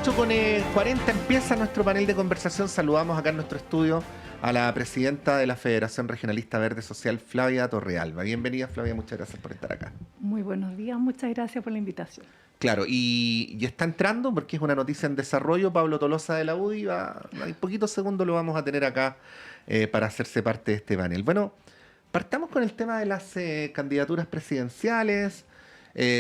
8:40 empieza nuestro panel de conversación. Saludamos acá en nuestro estudio a la presidenta de la Federación Regionalista Verde Social, Flavia Torrealba. Bienvenida, Flavia, muchas gracias por estar acá. Muy buenos días, muchas gracias por la invitación. Claro, y está entrando, porque es una noticia en desarrollo, Pablo Tolosa de la UDI. En poquitos segundos lo vamos a tener acá para hacerse parte de este panel. Bueno, partamos con el tema de las candidaturas presidenciales.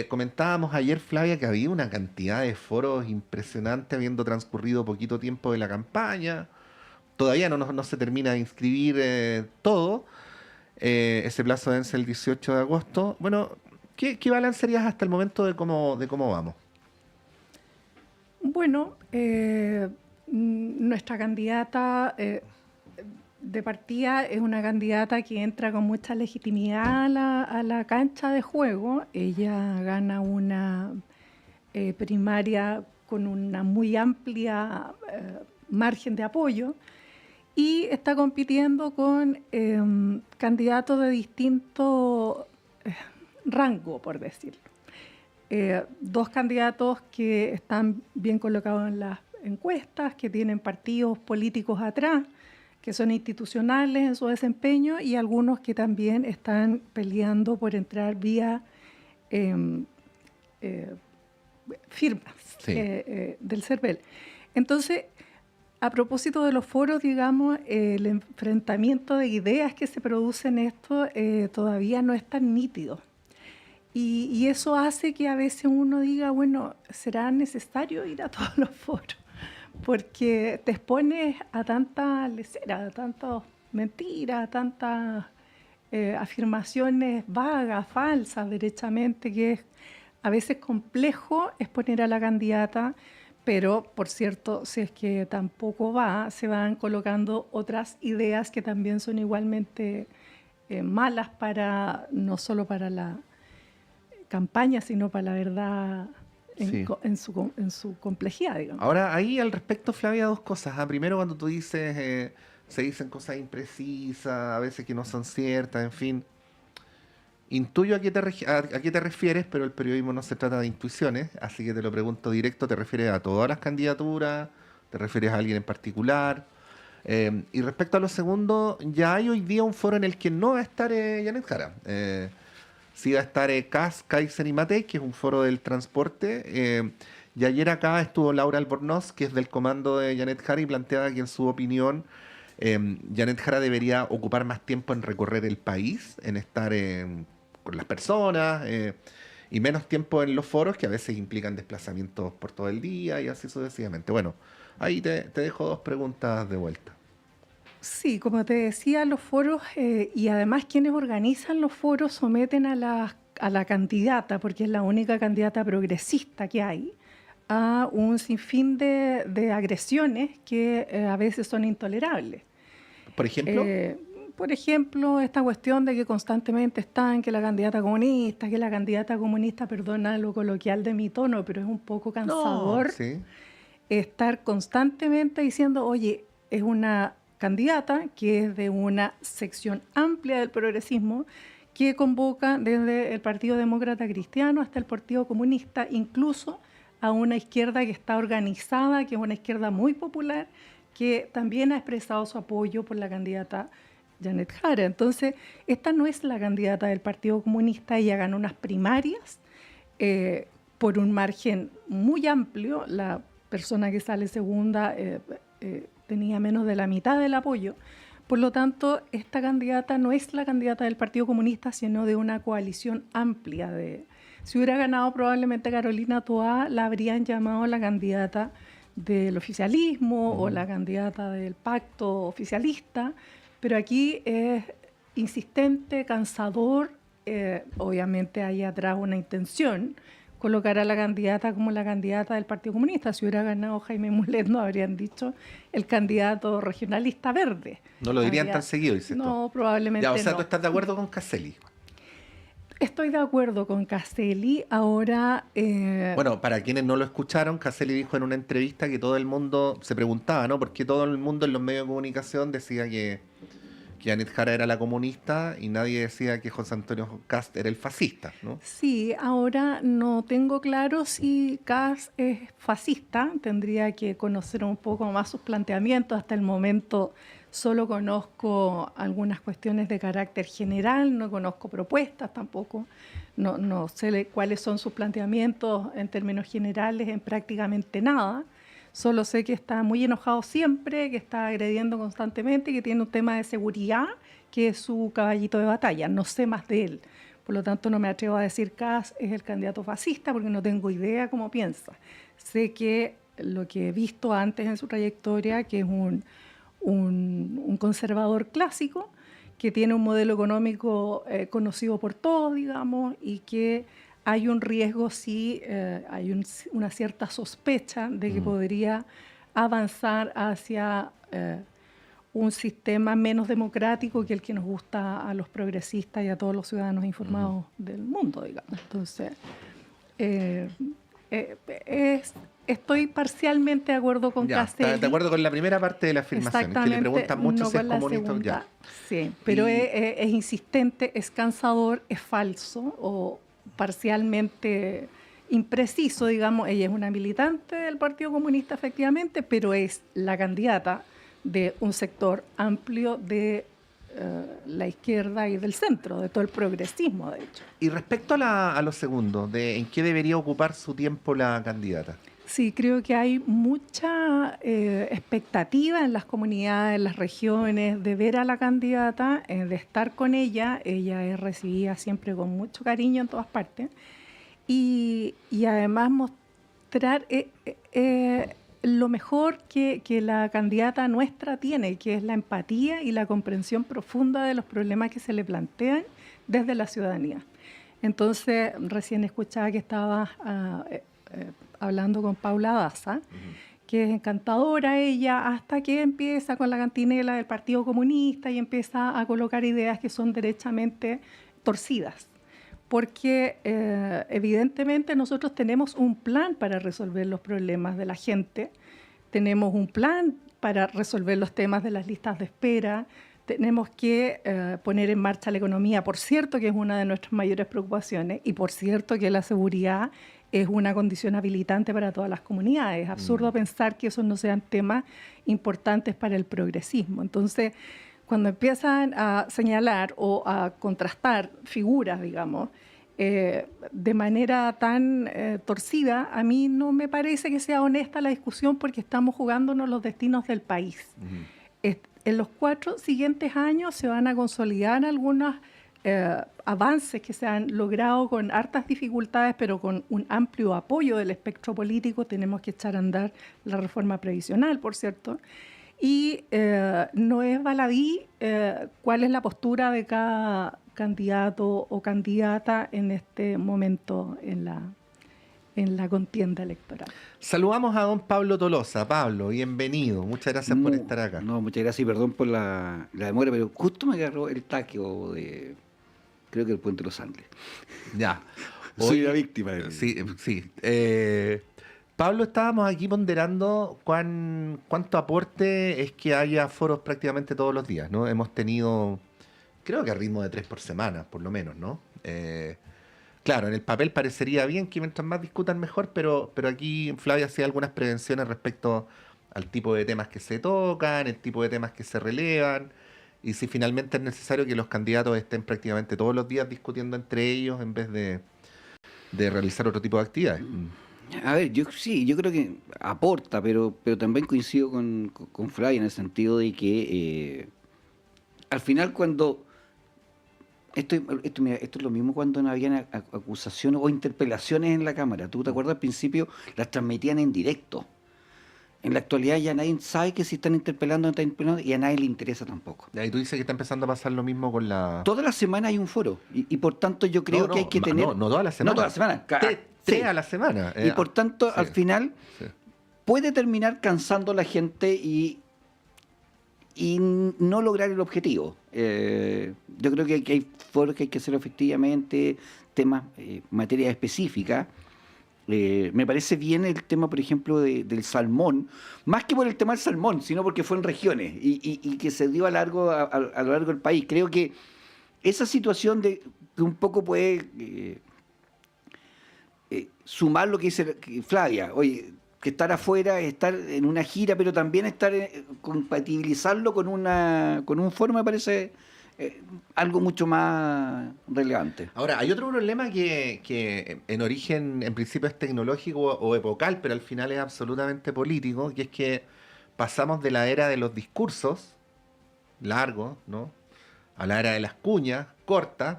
Comentábamos ayer, Flavia, que había una cantidad de foros impresionante habiendo transcurrido poquito tiempo de la campaña. Todavía no se termina de inscribir todo. Ese plazo vence el 18 de agosto. Bueno, ¿qué balance harías hasta el momento de cómo vamos? Bueno, nuestra candidata de partida es una candidata que entra con mucha legitimidad a la cancha de juego. Ella gana una primaria con una muy amplia margen de apoyo y está compitiendo con candidatos de distinto rango, por decirlo. Dos candidatos que están bien colocados en las encuestas, que tienen partidos políticos atrás, que son institucionales en su desempeño, y algunos que también están peleando por entrar vía firmas Sí. del CERVEL. Entonces, a propósito de los foros, digamos, el enfrentamiento de ideas que se produce en esto todavía no es tan nítido. Y eso hace que a veces uno diga, bueno, ¿será necesario ir a todos los foros? Porque te expones a tanta lesera, a tantas mentiras, a tantas afirmaciones vagas, falsas, derechamente, que es a veces complejo exponer a la candidata, pero, por cierto, si es que tampoco se van colocando otras ideas que también son igualmente malas no solo para la campaña, sino para la verdad en su complejidad, digamos. Ahora, ahí al respecto, Flavia, dos cosas. Primero, cuando tú dices, se dicen cosas imprecisas, a veces que no son ciertas, en fin. Intuyo a qué te refieres, pero el periodismo no se trata de intuiciones, así que te lo pregunto directo. ¿Te refieres a todas las candidaturas? ¿Te refieres a alguien en particular? Y respecto a lo segundo, ya hay hoy día un foro en el que no va a estar Janet Jara. Sí va a estar Kass, Kaiser y Matei, que es un foro del transporte. Y ayer acá estuvo Laura Albornoz, que es del comando de Janet Jara, y planteaba que en su opinión Janet Jara debería ocupar más tiempo en recorrer el país, en estar con las personas, y menos tiempo en los foros, que a veces implican desplazamientos por todo el día y así sucesivamente. Bueno, ahí te dejo dos preguntas de vuelta. Sí, como te decía, los foros y además quienes organizan los foros someten a la candidata, porque es la única candidata progresista que hay, a un sinfín de agresiones que a veces son intolerables. ¿Por ejemplo? Por ejemplo, esta cuestión de que constantemente están, que la candidata comunista, perdona lo coloquial de mi tono, pero es un poco cansador. No, sí. Estar constantemente diciendo, oye, es una candidata que es de una sección amplia del progresismo que convoca desde el Partido Demócrata Cristiano hasta el Partido Comunista, incluso a una izquierda que está organizada, que es una izquierda muy popular, que también ha expresado su apoyo por la candidata Janet Jara. Entonces, esta no es la candidata del Partido Comunista, ella ganó unas primarias por un margen muy amplio. La persona que sale segunda tenía menos de la mitad del apoyo. Por lo tanto, esta candidata no es la candidata del Partido Comunista, sino de una coalición amplia. Si hubiera ganado probablemente Carolina Toá, la habrían llamado la candidata del oficialismo o la candidata del pacto oficialista, pero aquí es insistente, cansador, obviamente hay atrás una intención, colocar a la candidata como la candidata del Partido Comunista. Si hubiera ganado Jaime Mulet, no habrían dicho el candidato regionalista verde. No lo dirían tan seguido, dices tú. No, probablemente ya, o sea, no. ¿tú estás de acuerdo con Caselli? Estoy de acuerdo con Caselli. Ahora... Bueno, para quienes no lo escucharon, Caselli dijo en una entrevista que todo el mundo se preguntaba, ¿no? Porque todo el mundo en los medios de comunicación decía que que Janet Jara era la comunista y nadie decía que José Antonio Kast era el fascista, ¿no? Sí, ahora no tengo claro si Kast es fascista, tendría que conocer un poco más sus planteamientos. Hasta el momento solo conozco algunas cuestiones de carácter general, no conozco propuestas tampoco, no sé cuáles son sus planteamientos en términos generales en prácticamente nada. Solo sé que está muy enojado siempre, que está agrediendo constantemente, que tiene un tema de seguridad que es su caballito de batalla. No sé más de él. Por lo tanto, no me atrevo a decir que Kast es el candidato fascista porque no tengo idea cómo piensa. Sé que lo que he visto antes en su trayectoria, que es un conservador clásico, que tiene un modelo económico conocido por todos, digamos, y que hay un riesgo, sí, hay una cierta sospecha de que podría avanzar hacia un sistema menos democrático que el que nos gusta a los progresistas y a todos los ciudadanos informados del mundo, digamos. Entonces, estoy parcialmente de acuerdo con Castelli. ¿Estás de acuerdo con la primera parte de la afirmación? Es que le preguntan mucho no si es con la comunista. segunda, Ya. sí, pero es insistente, es cansador, es falso o parcialmente impreciso, digamos. Ella es una militante del Partido Comunista, efectivamente, pero es la candidata de un sector amplio de la izquierda y del centro, de todo el progresismo, de hecho. Y respecto a lo segundo, de en qué debería ocupar su tiempo la candidata. Sí, creo que hay mucha expectativa en las comunidades, en las regiones, de ver a la candidata, de estar con ella. Ella es recibida siempre con mucho cariño en todas partes. Y además mostrar lo mejor que la candidata nuestra tiene, que es la empatía y la comprensión profunda de los problemas que se le plantean desde la ciudadanía. Entonces, recién escuchaba que estaba hablando con Paula Daza, que es encantadora ella, hasta que empieza con la cantinela del Partido Comunista y empieza a colocar ideas que son derechamente torcidas. Porque evidentemente nosotros tenemos un plan para resolver los problemas de la gente, tenemos un plan para resolver los temas de las listas de espera, tenemos que poner en marcha la economía, por cierto que es una de nuestras mayores preocupaciones, y por cierto que la seguridad es una condición habilitante para todas las comunidades. Es absurdo pensar que esos no sean temas importantes para el progresismo. Entonces, cuando empiezan a señalar o a contrastar figuras, digamos, de manera tan torcida, a mí no me parece que sea honesta la discusión porque estamos jugándonos los destinos del país. En los 4 siguientes años se van a consolidar algunos avances que se han logrado con hartas dificultades, pero con un amplio apoyo del espectro político. Tenemos que echar a andar la reforma previsional, por cierto. Y no es baladí cuál es la postura de cada candidato o candidata en este momento en la contienda electoral. Saludamos a don Pablo Tolosa. Pablo, bienvenido. Muchas gracias por estar acá. No, muchas gracias y perdón por la demora, pero justo me agarró el taqueo creo que el Puente de los Andes. Ya. Soy la víctima. Sí. Pablo, estábamos aquí ponderando cuánto aporte es que haya foros prácticamente todos los días, ¿no? Hemos tenido, creo que a ritmo de 3 por semana, por lo menos, ¿no? Claro, en el papel parecería bien que mientras más discutan mejor, pero aquí Flavia hacía algunas prevenciones respecto al tipo de temas que se tocan, el tipo de temas que se relevan, y si finalmente es necesario que los candidatos estén prácticamente todos los días discutiendo entre ellos en vez de realizar otro tipo de actividades. A ver, yo creo que aporta, pero también coincido con Flavia en el sentido de que al final cuando... Mira, esto es lo mismo cuando no habían acusaciones o interpelaciones en la Cámara. ¿Tú te acuerdas al principio? Las transmitían en directo. En la actualidad ya nadie sabe que si están interpelando o no están interpelando y a nadie le interesa tampoco. Y tú dices que está empezando a pasar lo mismo con la... Toda la semana hay un foro y por tanto yo creo que hay que tener... No toda la semana. No toda la semana. Tres a la semana. Y por tanto, al final, sí, puede terminar cansando a la gente y no lograr el objetivo. Yo creo que hay foros que hay que hacer efectivamente, temas, materias específicas, Me parece bien el tema, por ejemplo, del salmón, más que por el tema del salmón, sino porque fue en regiones y que se dio a lo largo del país. Creo que esa situación que un poco puede sumar lo que dice Flavia, oye, que estar afuera, estar en una gira, pero también estar compatibilizarlo con un foro me parece algo mucho más relevante. Ahora, hay otro problema que en origen, en principio es tecnológico o epocal, pero al final es absolutamente político, que es que pasamos de la era de los discursos largos, ¿no? A la era de las cuñas cortas,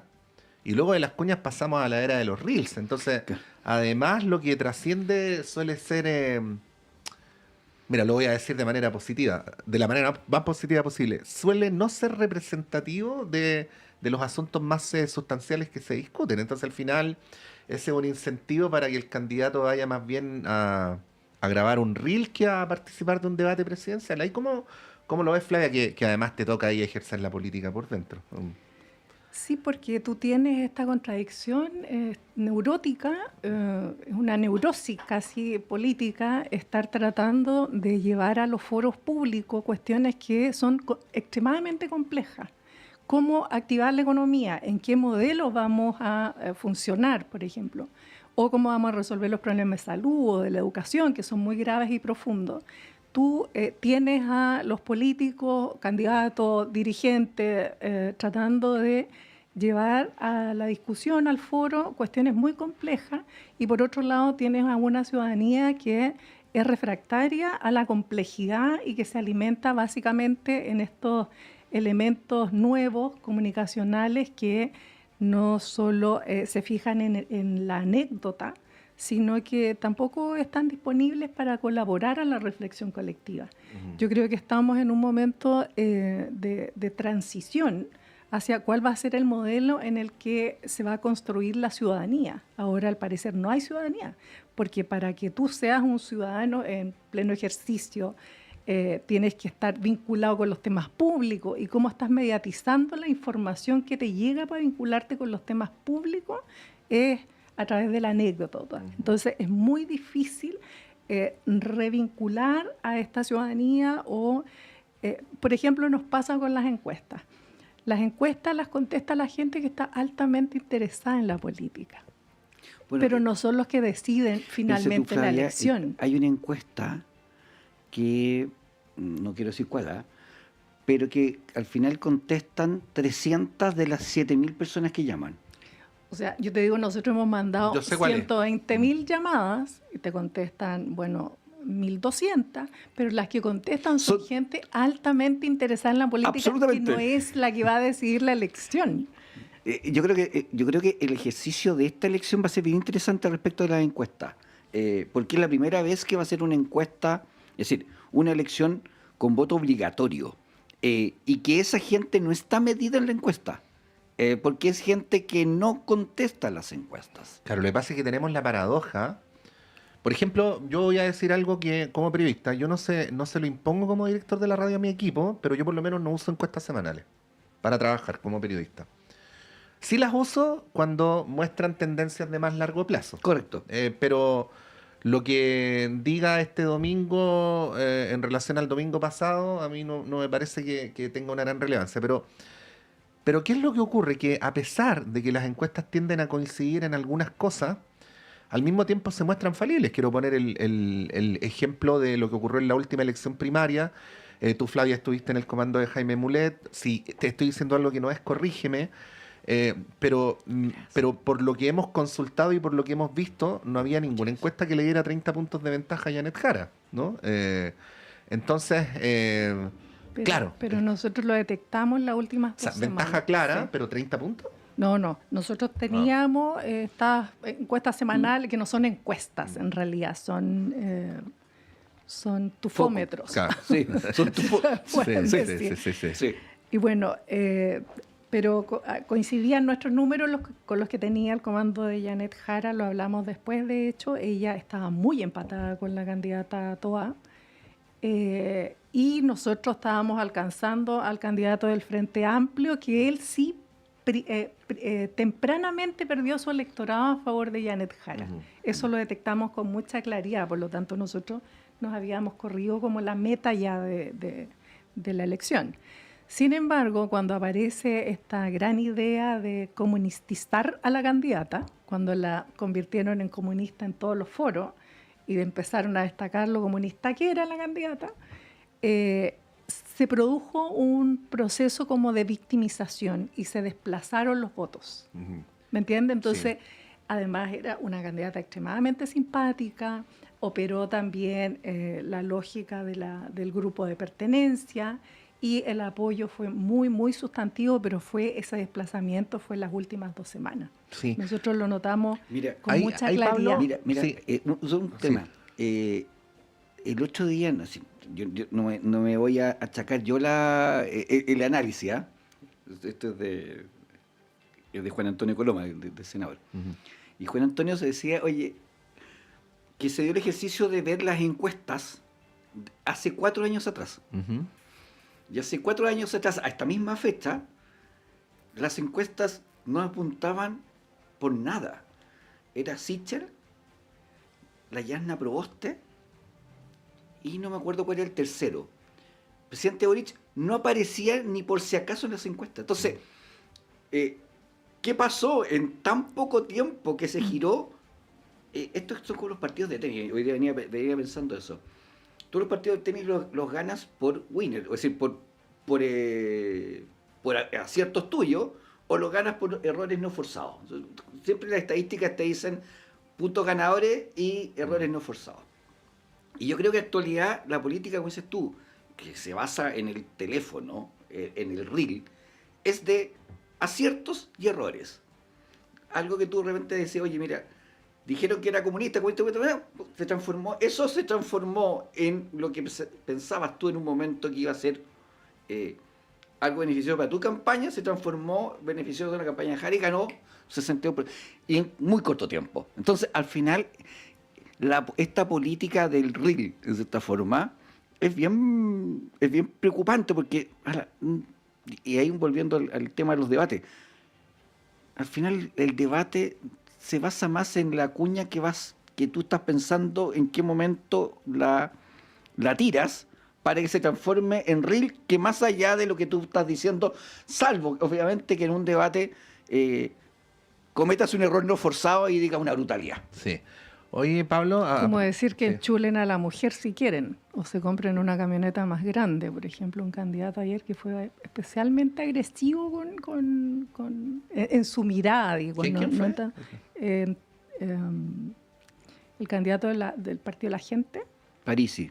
y luego de las cuñas pasamos a la era de los reels. Entonces, además, lo que trasciende suele ser, mira, lo voy a decir de manera positiva, de la manera más positiva posible, suele no ser representativo de los asuntos más sustanciales que se discuten. Entonces, al final, ese es un incentivo para que el candidato vaya más bien a grabar un reel que a participar de un debate presidencial. Ahí, ¿cómo lo ves, Flavia, que además te toca ahí ejercer la política por dentro? Sí, porque tú tienes esta contradicción neurótica, es una neurosis casi política, estar tratando de llevar a los foros públicos cuestiones que son extremadamente complejas. ¿Cómo activar la economía? ¿En qué modelo vamos a funcionar, por ejemplo? ¿O cómo vamos a resolver los problemas de salud o de la educación, que son muy graves y profundos? Tú tienes a los políticos, candidatos, dirigentes, tratando de llevar a la discusión, al foro, cuestiones muy complejas, y por otro lado tienes a una ciudadanía que es refractaria a la complejidad y que se alimenta básicamente en estos elementos nuevos, comunicacionales, que no solo se fijan en la anécdota, sino que tampoco están disponibles para colaborar a la reflexión colectiva. Yo creo que estamos en un momento de transición hacia cuál va a ser el modelo en el que se va a construir la ciudadanía. Ahora, al parecer, no hay ciudadanía, porque para que tú seas un ciudadano en pleno ejercicio, tienes que estar vinculado con los temas públicos, y cómo estás mediatizando la información que te llega para vincularte con los temas públicos es a través de la anécdota. Entonces es muy difícil revincular a esta ciudadanía o, por ejemplo, nos pasa con las encuestas. Las encuestas las contesta la gente que está altamente interesada en la política, bueno, pero no son los que deciden finalmente la elección. Hay una encuesta que, no quiero decir cuál, pero que al final contestan 300 de las 7.000 personas que llaman. O sea, yo te digo, nosotros hemos mandado 120.000 llamadas y te contestan, bueno, 1.200, pero las que contestan son gente altamente interesada en la política, que no es la que va a decidir la elección. Yo creo que el ejercicio de esta elección va a ser bien interesante respecto de las encuestas, porque es la primera vez que va a ser una encuesta, es decir, una elección con voto obligatorio, y que esa gente no está medida en la encuesta. Porque es gente que no contesta las encuestas. Claro, lo que pasa es que tenemos la paradoja. Por ejemplo, yo voy a decir algo que como periodista, yo no se lo impongo como director de la radio a mi equipo, pero yo por lo menos no uso encuestas semanales para trabajar como periodista. Sí las uso cuando muestran tendencias de más largo plazo. Correcto. Pero lo que diga este domingo en relación al domingo pasado, a mí no me parece que tenga una gran relevancia. Pero ¿qué es lo que ocurre? Que a pesar de que las encuestas tienden a coincidir en algunas cosas, al mismo tiempo se muestran falibles. Quiero poner el ejemplo de lo que ocurrió en la última elección primaria. Tú, Flavia, estuviste en el comando de Jaime Mulet. Si te estoy diciendo algo que no es, corrígeme. Pero por lo que hemos consultado y por lo que hemos visto, no había ninguna encuesta que le diera 30 puntos de ventaja a Janet Jara, ¿no? Entonces... claro. Pero nosotros lo detectamos la última semanas. Ventaja clara, sí. Pero 30 puntos. No. Nosotros teníamos estas encuestas semanales, que no son encuestas en realidad, son tufómetros. Claro. Sí, son tufómetros. Sí. Y bueno, pero coincidían nuestros números con los que tenía el comando de Janet Jara, lo hablamos después, de hecho. Ella estaba muy empatada con la candidata Toa. Y nosotros estábamos alcanzando al candidato del Frente Amplio, que él sí tempranamente perdió su electorado a favor de Janet Jara. Eso lo detectamos con mucha claridad, por lo tanto nosotros nos habíamos corrido como la meta ya de la elección. Sin embargo, cuando aparece esta gran idea de comunistizar a la candidata, cuando la convirtieron en comunista en todos los foros y empezaron a destacar lo comunista que era la candidata, se produjo un proceso como de victimización y se desplazaron los votos. ¿Me entiende? Entonces, además era una candidata extremadamente simpática, operó también la lógica del grupo de pertenencia y el apoyo fue muy, muy sustantivo, pero ese desplazamiento fue en las últimas 2 semanas. Sí. Nosotros lo notamos con ahí, mucha Pablo, claridad. Mira, Sí. un tema. El 8 de día, yo no me voy a achacar yo el análisis, ¿ah? Esto es de Juan Antonio Coloma, de senador. Y Juan Antonio se decía, oye, que se dio el ejercicio de ver las encuestas hace 4 años atrás. Y hace 4 años atrás, a esta misma fecha, las encuestas no apuntaban por nada. Era Sichel, la Yasna Proboste, y no me acuerdo cuál era el tercero. El presidente Boric no aparecía ni por si acaso en las encuestas. Entonces, ¿qué pasó en tan poco tiempo que se giró? Estos son como los partidos de tenis. Hoy día venía pensando eso. Todos los partidos de tenis los ganas por winner, es decir, por aciertos tuyos, o los ganas por errores no forzados. Siempre las estadísticas te dicen puntos ganadores y errores no forzados. Y yo creo que en la actualidad la política, como dices tú, que se basa en el teléfono, en el reel, es de aciertos y errores. Algo que tú de repente decías, oye, mira, dijeron que era comunista, se transformó en lo que pensabas tú en un momento que iba a ser algo beneficioso para tu campaña, se transformó beneficioso de una campaña de Jara y ganó 61%, y en muy corto tiempo. Entonces, al final, esta política del reel, de cierta forma, es bien preocupante porque, y ahí volviendo al tema de los debates, al final el debate se basa más en la cuña que tú estás pensando en qué momento la tiras para que se transforme en reel, que más allá de lo que tú estás diciendo, salvo obviamente que en un debate cometas un error no forzado y digas una brutalidad. Sí. Oye, Pablo... Como decir que sí. enchulen a la mujer si quieren, o se compren una camioneta más grande. Por ejemplo, un candidato ayer que fue especialmente agresivo en su mirada. Digo, ¿Quién fue? El candidato del Partido de la Gente. Parisi.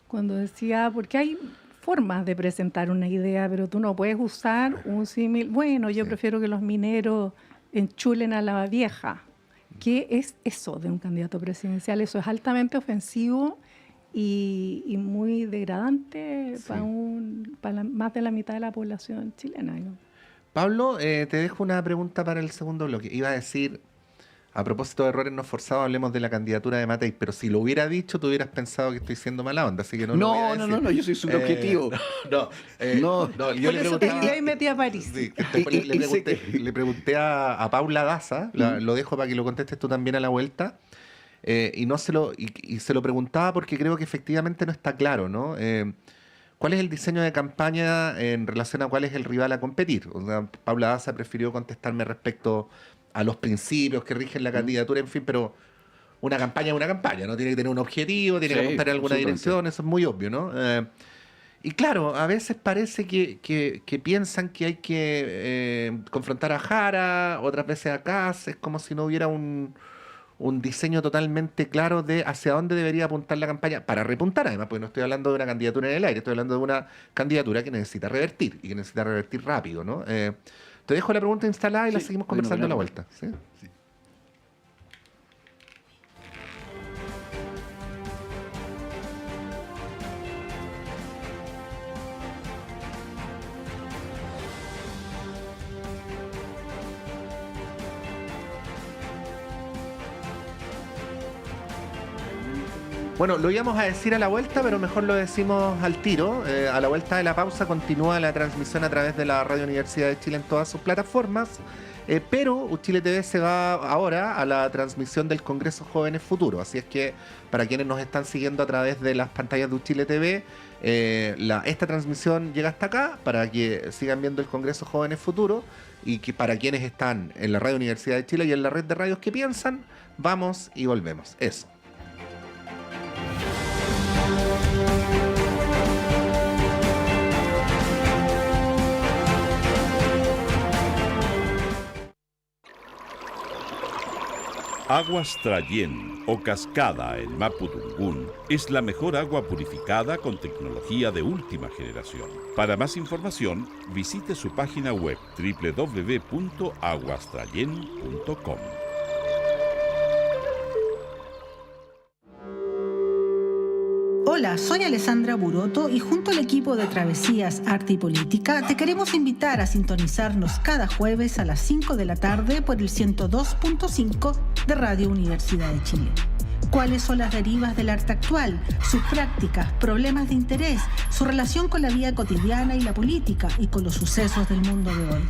Cuando decía, porque hay formas de presentar una idea, pero tú no puedes usar un símil. Bueno, yo prefiero que los mineros enchulen a la vieja. ¿Qué es eso de un candidato presidencial? Eso es altamente ofensivo y muy degradante para más de la mitad de la población chilena, ¿no? Pablo, te dejo una pregunta para el segundo bloque. Iba a decir, a propósito de errores no forzados, hablemos de la candidatura de Matei, pero si lo hubiera dicho, tú hubieras pensado que estoy siendo mala onda, así que no lo voy a decir. No, yo soy súper objetivo. No, yo Por le eso te preguntaba... ayudé y metí a París. Sí, le pregunté a Paula Daza, lo dejo para que lo contestes tú también a la vuelta, y se lo preguntaba porque creo que efectivamente no está claro, ¿no? ¿Cuál es el diseño de campaña en relación a cuál es el rival a competir? O sea, Paula Daza prefirió contestarme respecto a los principios que rigen la candidatura, en fin, pero una campaña es una campaña, ¿no? Tiene que tener un objetivo, tiene que apuntar en alguna dirección, eso es muy obvio, ¿no? Y claro, a veces parece que piensan que hay que confrontar a Jara, otras veces a Kast, es como si no hubiera un diseño totalmente claro de hacia dónde debería apuntar la campaña, para repuntar además, porque no estoy hablando de una candidatura en el aire, estoy hablando de una candidatura que necesita revertir, y que necesita revertir rápido, ¿no? Te dejo la pregunta instalada y la seguimos conversando a la vuelta. ¿Sí? Sí. Bueno, lo íbamos a decir a la vuelta, pero mejor lo decimos al tiro. A la vuelta de la pausa continúa la transmisión a través de la Radio Universidad de Chile en todas sus plataformas. Pero Uchile TV se va ahora a la transmisión del Congreso Jóvenes Futuro. Así es que para quienes nos están siguiendo a través de las pantallas de Uchile TV, esta transmisión llega hasta acá para que sigan viendo el Congreso Jóvenes Futuro, y que para quienes están en la Radio Universidad de Chile y en la red de radios que piensan, vamos y volvemos. Eso. Aguas Trayén o Cascada en Mapudungún es la mejor agua purificada con tecnología de última generación. Para más información, visite su página web www.aguastrayen.com. Hola, soy Alessandra Buroto y junto al equipo de Travesías, Arte y Política te queremos invitar a sintonizarnos cada jueves a las 5 de la tarde por el 102.5 de Radio Universidad de Chile. ¿Cuáles son las derivas del arte actual, sus prácticas, problemas de interés, su relación con la vida cotidiana y la política y con los sucesos del mundo de hoy?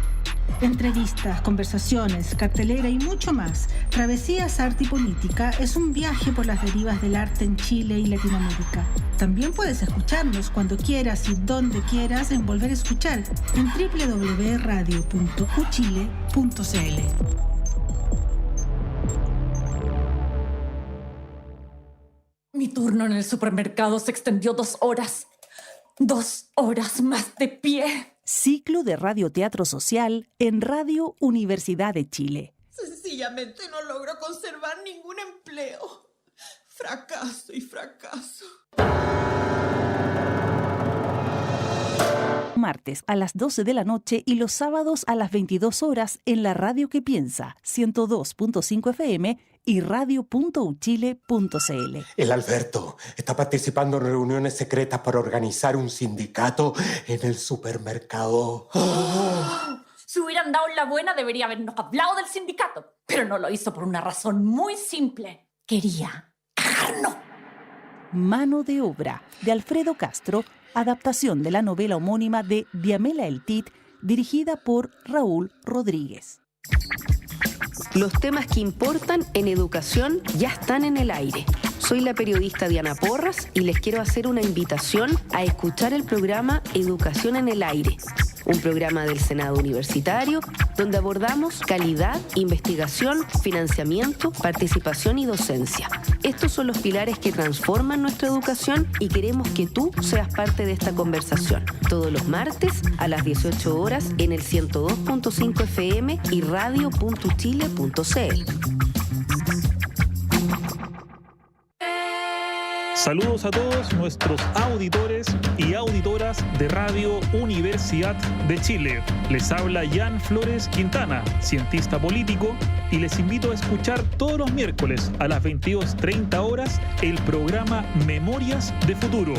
Entrevistas, conversaciones, cartelera y mucho más. Travesías, Arte y Política es un viaje por las derivas del arte en Chile y Latinoamérica. También puedes escucharnos cuando quieras y donde quieras en Volver a Escuchar en www.radio.uchile.cl. Mi turno en el supermercado se extendió 2 horas. 2 horas más de pie. Ciclo de radioteatro social en Radio Universidad de Chile. Sencillamente no logro conservar ningún empleo. Fracaso y fracaso. Martes a las 12 de la noche y los sábados a las 22 horas en la Radio que Piensa, 102.5 FM y radio.uchile.cl. El Alberto está participando en reuniones secretas para organizar un sindicato en el supermercado. Si hubieran dado la buena, debería habernos hablado del sindicato. Pero no lo hizo por una razón muy simple. Quería cagarnos. Mano de obra, de Alfredo Castro, adaptación de la novela homónima de Diamela El Tit, dirigida por Raúl Rodríguez. Los temas que importan en educación ya están en el aire. Soy la periodista Diana Porras y les quiero hacer una invitación a escuchar el programa Educación en el Aire, un programa del Senado Universitario donde abordamos calidad, investigación, financiamiento, participación y docencia. Estos son los pilares que transforman nuestra educación y queremos que tú seas parte de esta conversación. Todos los martes a las 18 horas en el 102.5 FM y radio.uchile.cl. Saludos a todos nuestros auditores y auditoras de Radio Universidad de Chile. Les habla Jan Flores Quintana, cientista político, y les invito a escuchar todos los miércoles a las 22:30 horas el programa Memorias de Futuro.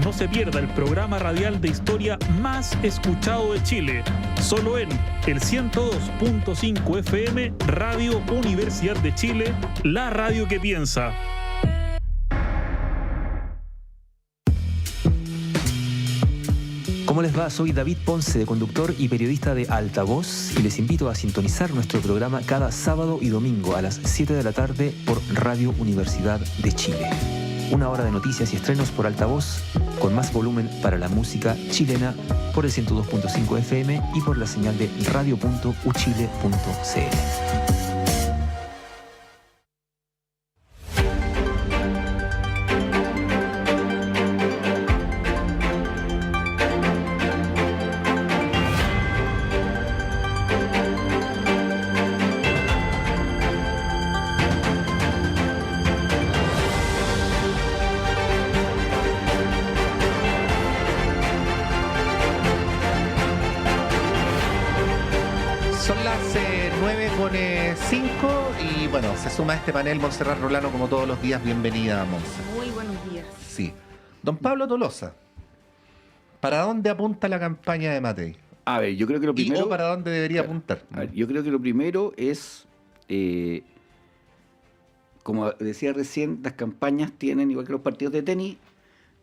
No se pierda el programa radial de historia más escuchado de Chile, solo en el 102.5 FM, Radio Universidad de Chile, la radio que piensa. ¿Cómo les va? Soy David Ponce, conductor y periodista de Altavoz, y les invito a sintonizar nuestro programa cada sábado y domingo a las 7 de la tarde por Radio Universidad de Chile. 1 hora de noticias y estrenos por Altavoz, con más volumen para la música chilena por el 102.5 FM y por la señal de radio.uchile.cl. Se suma a este panel Montserrat Rolano, como todos los días. Bienvenida, Monse. Muy buenos días. Sí. Don Pablo Tolosa, ¿para dónde apunta la campaña de Matei? A ver, yo creo que lo primero... ¿O para dónde debería apuntar? A ver, yo creo que lo primero es como decía recién, las campañas tienen, igual que los partidos de tenis,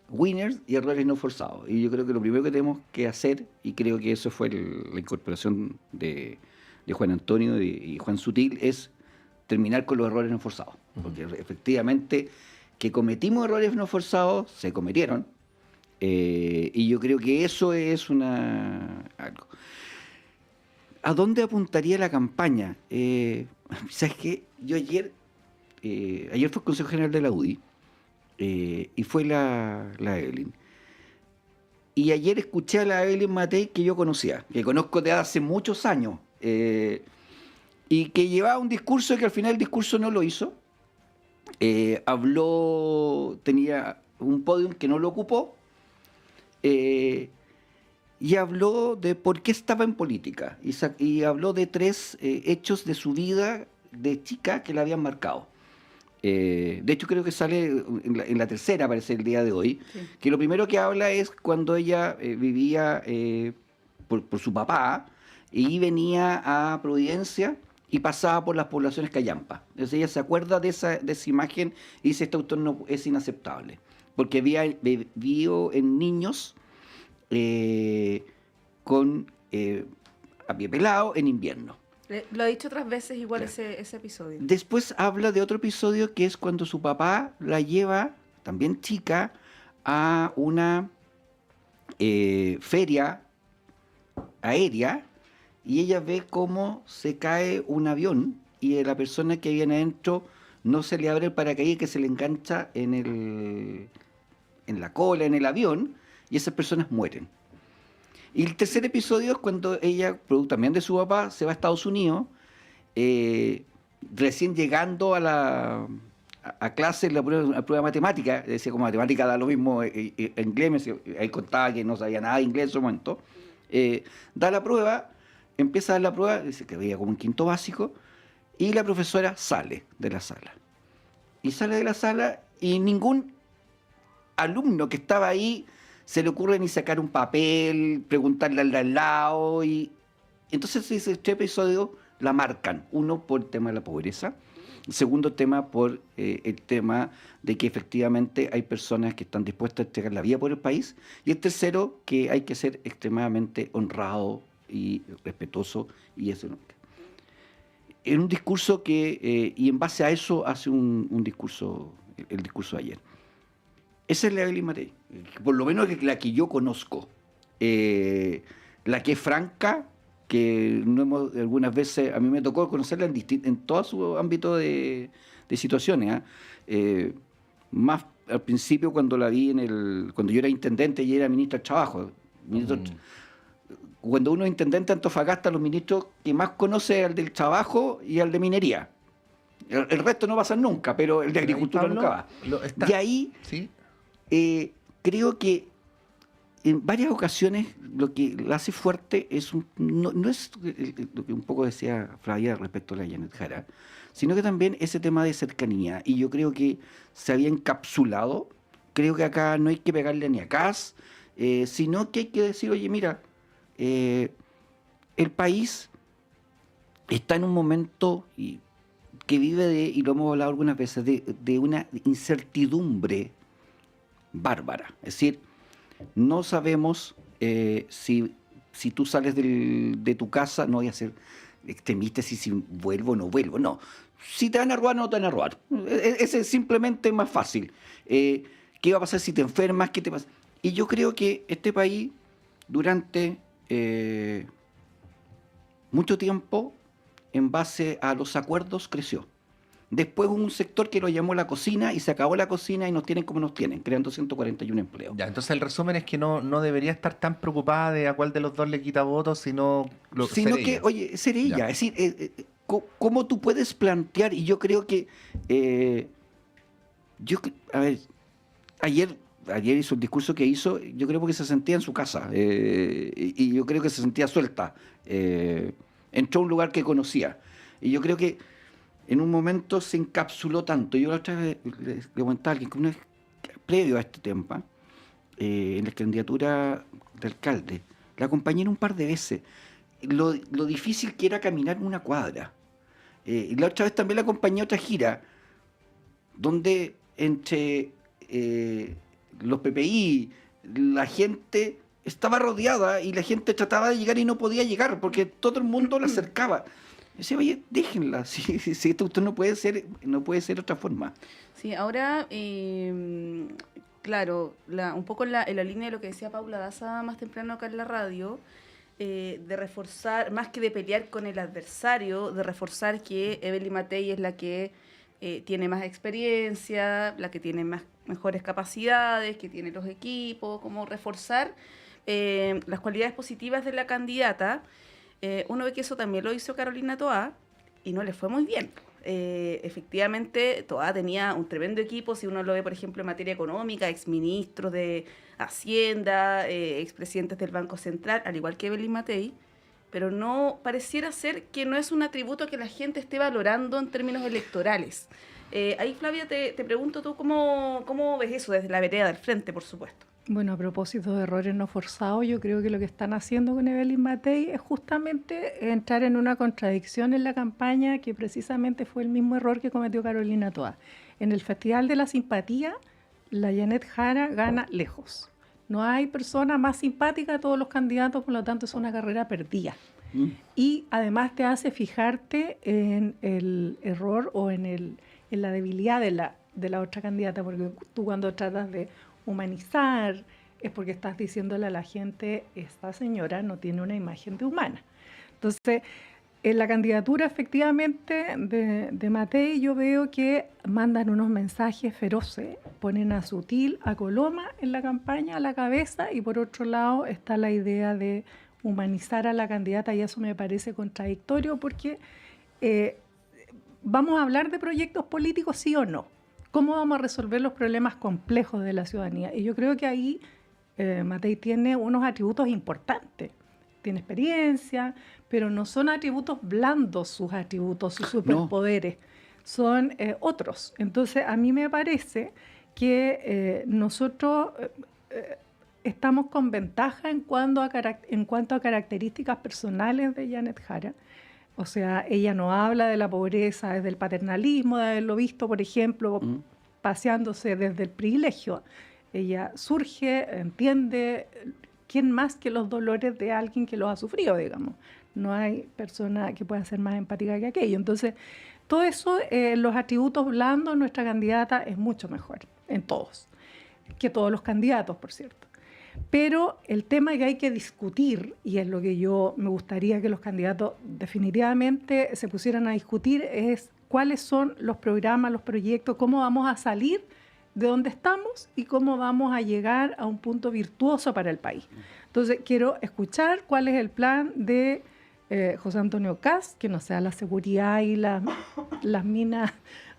winners y errores no forzados. Y yo creo que lo primero que tenemos que hacer, y creo que eso fue la incorporación de Juan Antonio y Juan Sutil, es terminar con los errores no forzados. Porque efectivamente que cometimos errores no forzados, se cometieron. Y yo creo que eso es algo. ¿A dónde apuntaría la campaña? ¿Sabes qué? Yo ayer fue el Consejo General de la UDI, y fue la Evelyn. Y ayer escuché a la Evelyn Matei, que yo conocía, que conozco de hace muchos años, y que llevaba un discurso que al final el discurso no lo hizo. Tenía un podium que no lo ocupó, y habló de por qué estaba en política, y habló de 3 hechos de su vida de chica que la habían marcado. De hecho, creo que sale en la tercera, aparece el día de hoy, sí. Que lo primero que habla es cuando ella vivía por su papá y venía a Providencia y pasaba por las poblaciones callampa. Entonces ella se acuerda de esa imagen y dice: este autor no es inaceptable, porque vivió en niños con a pie pelado en invierno. Lo ha dicho otras veces igual ese episodio. Después habla de otro episodio que es cuando su papá la lleva, también chica, a una feria aérea, y ella ve cómo se cae un avión y la persona que viene adentro no se le abre el paracaídas, que se le engancha en la cola, en el avión, y esas personas mueren. Y el tercer episodio es cuando ella, producto también de su papá, se va a Estados Unidos, recién llegando a clase, la prueba de matemática, decía como matemática da lo mismo, inglés, él contaba que no sabía nada de inglés en ese momento, da la prueba, empieza a dar la prueba, dice que veía como en quinto básico, y la profesora sale de la sala. Y sale de la sala y ningún alumno que estaba ahí se le ocurre ni sacar un papel, preguntarle al lado, y entonces este episodio la marcan. Uno, por el tema de la pobreza. El segundo tema, por el tema de que efectivamente hay personas que están dispuestas a entregar la vida por el país. Y el tercero, que hay que ser extremadamente honrado y respetuoso, y eso no. En un discurso que, y en base a eso hace un discurso, el discurso de ayer. Esa es la Evelyn Matei, por lo menos la que yo conozco. La que es franca, que algunas veces, a mí me tocó conocerla en todo su ámbito de situaciones. Más al principio cuando la vi cuando yo era intendente y era ministra del Trabajo. Cuando uno es intendente de Antofagasta, los ministros que más conoce es el del Trabajo y el de Minería. El resto no pasa nunca, pero el de Agricultura nunca va. Y ahí... ¿sí? Creo que en varias ocasiones lo que la hace fuerte no es lo que un poco decía Flavia respecto a la Janet Jara, sino que también ese tema de cercanía. Y yo creo que se había encapsulado. Creo que acá no hay que pegarle ni a Kass, sino que hay que decir: oye, mira, el país está en un momento que vive y lo hemos hablado algunas veces, de una incertidumbre bárbara. Es decir, no sabemos si tú sales de tu casa, no voy a ser extremista si vuelvo o no vuelvo, no. Si te van a robar o no te van a robar. Ese es simplemente más fácil. ¿Qué va a pasar si te enfermas? ¿Qué te pasa? Y yo creo que este país, durante mucho tiempo, en base a los acuerdos, creció. Después hubo un sector que lo llamó la cocina, y se acabó la cocina y nos tienen como nos tienen, creando 141 empleos. Ya, entonces el resumen es que no debería estar tan preocupada de a cuál de los dos le quita votos, sino que, ella. Oye, ser ella. Ya. Es decir, ¿cómo tú puedes plantear? Y yo creo que... a ver, ayer hizo el discurso que hizo, yo creo porque se sentía en su casa, y yo creo que se sentía suelta. Entró a un lugar que conocía. Y yo creo que en un momento se encapsuló tanto. Yo la otra vez le comentaba a alguien que previo a este tema, en la candidatura de alcalde, la acompañé un par de veces. Lo difícil que era caminar una cuadra. Y la otra vez también la acompañé a otra gira. donde entre los PPI, la gente estaba rodeada y la gente trataba de llegar y no podía llegar porque todo el mundo la acercaba. Yo decía, oye, déjenla, si esto no puede ser de otra forma. Sí, ahora, claro, un poco en la línea de lo que decía Paula Daza más temprano acá en la radio, de reforzar, más que de pelear con el adversario, de reforzar que Evelyn Matei es la que tiene más experiencia, la que tiene mejores capacidades, que tiene los equipos, como reforzar las cualidades positivas de la candidata. Uno ve que eso también lo hizo Carolina Toá y no le fue muy bien. Efectivamente, Toá tenía un tremendo equipo, si uno lo ve, por ejemplo, en materia económica, exministros de Hacienda, expresidentes del Banco Central, al igual que Evelyn Matei, pero no pareciera ser que no es un atributo que la gente esté valorando en términos electorales. Ahí, Flavia, te pregunto tú, ¿cómo ves eso desde la vereda del frente, por supuesto? Bueno, a propósito de errores no forzados, yo creo que lo que están haciendo con Evelyn Matei es justamente entrar en una contradicción en la campaña que precisamente fue el mismo error que cometió Carolina Toá. En el Festival de la Simpatía, la Janet Jara gana lejos. No hay persona más simpática de todos los candidatos, por lo tanto es una carrera perdida. Y además te hace fijarte en el error o en la debilidad de la otra candidata, porque tú cuando tratas de humanizar es porque estás diciéndole a la gente, esta señora no tiene una imagen de humana. Entonces, en la candidatura efectivamente de Matei yo veo que mandan unos mensajes feroces, ponen a Sutil, a Coloma en la campaña a la cabeza, y por otro lado está la idea de humanizar a la candidata, y eso me parece contradictorio porque ¿vamos a hablar de proyectos políticos, sí o no? ¿Cómo vamos a resolver los problemas complejos de la ciudadanía? Y yo creo que ahí Matei tiene unos atributos importantes. Tiene experiencia, pero no son atributos blandos sus atributos, sus superpoderes. Son otros. Entonces, a mí me parece que nosotros estamos con ventaja en cuanto a características personales de Janet Jara. O sea, ella no habla de la pobreza desde el paternalismo, de haberlo visto, por ejemplo, paseándose desde el privilegio. Ella surge, entiende, ¿quién más que los dolores de alguien que los ha sufrido, digamos? No hay persona que pueda ser más empática que aquello. Entonces, todo eso, los atributos blandos, nuestra candidata es mucho mejor en todos, que todos los candidatos, por cierto. Pero el tema que hay que discutir, y es lo que yo me gustaría que los candidatos definitivamente se pusieran a discutir, es cuáles son los programas, los proyectos, cómo vamos a salir de donde estamos y cómo vamos a llegar a un punto virtuoso para el país. Entonces, quiero escuchar cuál es el plan de José Antonio Kast, que no sea la seguridad y las minas,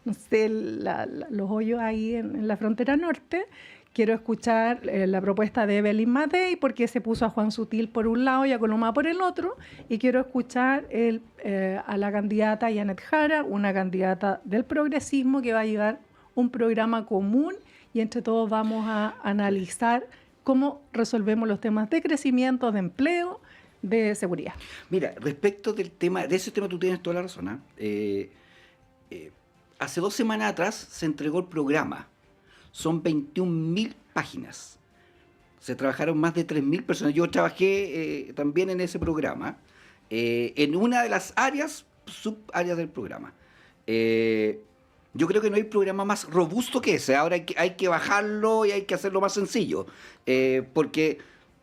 no sé, los hoyos ahí en la frontera norte. Quiero escuchar la propuesta de Evelyn Matei, porque se puso a Juan Sutil por un lado y a Coloma por el otro. Y quiero escuchar a la candidata Janet Jara, una candidata del progresismo que va a llevar un programa común, y entre todos vamos a analizar cómo resolvemos los temas de crecimiento, de empleo, de seguridad. Mira, respecto de ese tema tú tienes toda la razón. Hace 2 semanas atrás se entregó el programa. Son 21.000 páginas. Se trabajaron más de 3.000 personas. Yo trabajé también en ese programa, en una de las subáreas del programa. Yo creo que no hay programa más robusto que ese. Ahora hay que bajarlo y hay que hacerlo más sencillo. Porque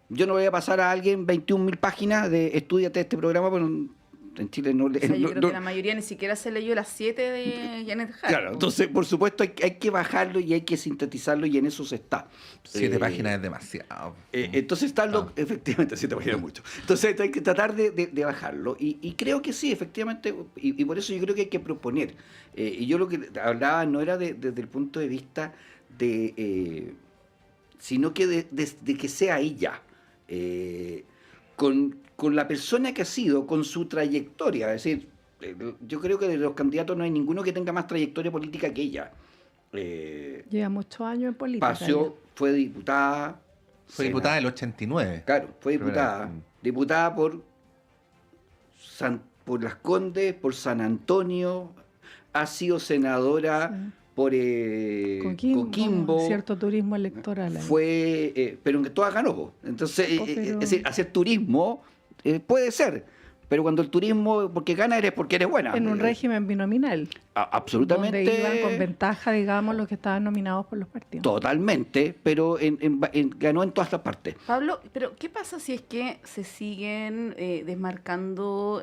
yo no voy a pasar a alguien 21.000 páginas de estudiate este programa, pero en Chile no... O sea, yo creo que la mayoría ni siquiera se leyó las 7 de Janet Jara. Claro, entonces, por supuesto, hay que bajarlo y hay que sintetizarlo, y en eso se está. 7 páginas es demasiado. Entonces efectivamente, 7 páginas es mucho. Entonces hay que tratar de bajarlo. Y creo que sí, efectivamente, y por eso yo creo que hay que proponer. Y yo lo que hablaba no era desde el punto de vista sino que de que sea ella. Con la persona que ha sido, con su trayectoria. Es decir, yo creo que de los candidatos no hay ninguno que tenga más trayectoria política que ella. Lleva muchos años en política. Fue diputada. Fue diputada del 89. Claro, fue diputada. Diputada por Las Condes, por San Antonio. Ha sido senadora por Coquimbo, cierto turismo electoral. Fue, pero en todas ganó. Po. Entonces, es decir, hacer turismo puede ser, pero cuando el turismo, porque gana eres porque eres buena. En un régimen binominal. Absolutamente. Donde iban con ventaja, digamos, los que estaban nominados por los partidos. Totalmente, pero ganó en todas las partes. Pablo, pero ¿qué pasa si es que se siguen desmarcando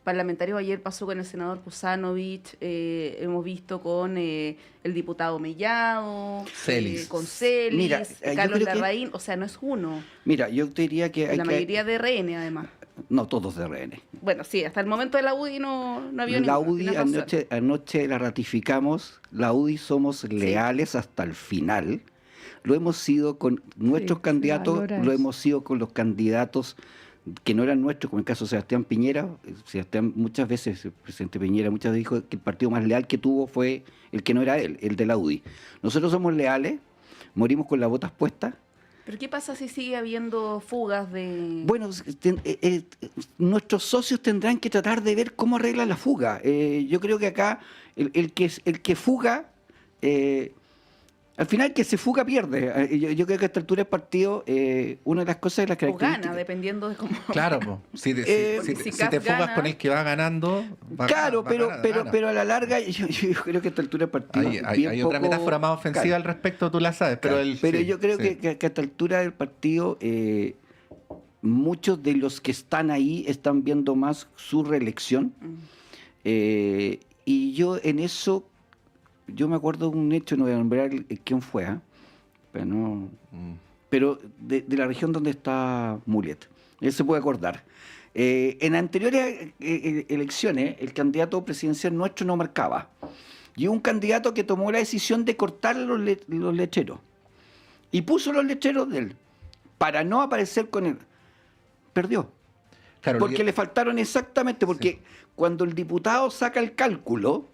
parlamentarios? Ayer pasó con el senador Kusanovich, hemos visto con el diputado Mellado, con Celis, Mira, Carlos Larraín, o sea, no es uno. Mira, yo te diría que hay la mayoría de RN, además. No, todos de RN. Bueno, sí, hasta el momento de la UDI no había la UDI anoche la ratificamos, la UDI somos leales hasta el final. Lo hemos sido con nuestros candidatos, lo hemos sido con los candidatos que no eran nuestros, como el caso de Sebastián Piñera. Sebastián, muchas veces, el presidente Piñera muchas veces dijo que el partido más leal que tuvo fue el que no era él, el de la UDI. Nosotros somos leales, morimos con las botas puestas. ¿Pero qué pasa si sigue habiendo fugas de...? Bueno, nuestros socios tendrán que tratar de ver cómo arreglan la fuga. Yo creo que acá el que fuga, al final el que se fuga pierde. Yo creo que a esta altura del partido, una de las cosas de las características... O gana, dependiendo de cómo... Claro, si te fugas con el que va ganando... pero a la larga, yo creo que a esta altura del partido... Hay otra metáfora más ofensiva al respecto, tú la sabes, pero... yo creo que a esta altura del partido, muchos de los que están ahí están viendo más su reelección. Y yo en eso... Yo me acuerdo de un hecho, no voy a nombrar quién fue, pero de la región donde está Mulet. Él se puede acordar. En anteriores elecciones, el candidato presidencial nuestro no marcaba. Y hubo un candidato que tomó la decisión de cortar los lecheros. Y puso los lecheros de él, para no aparecer con él. Perdió. Claro, porque le faltaron exactamente, porque cuando el diputado saca el cálculo...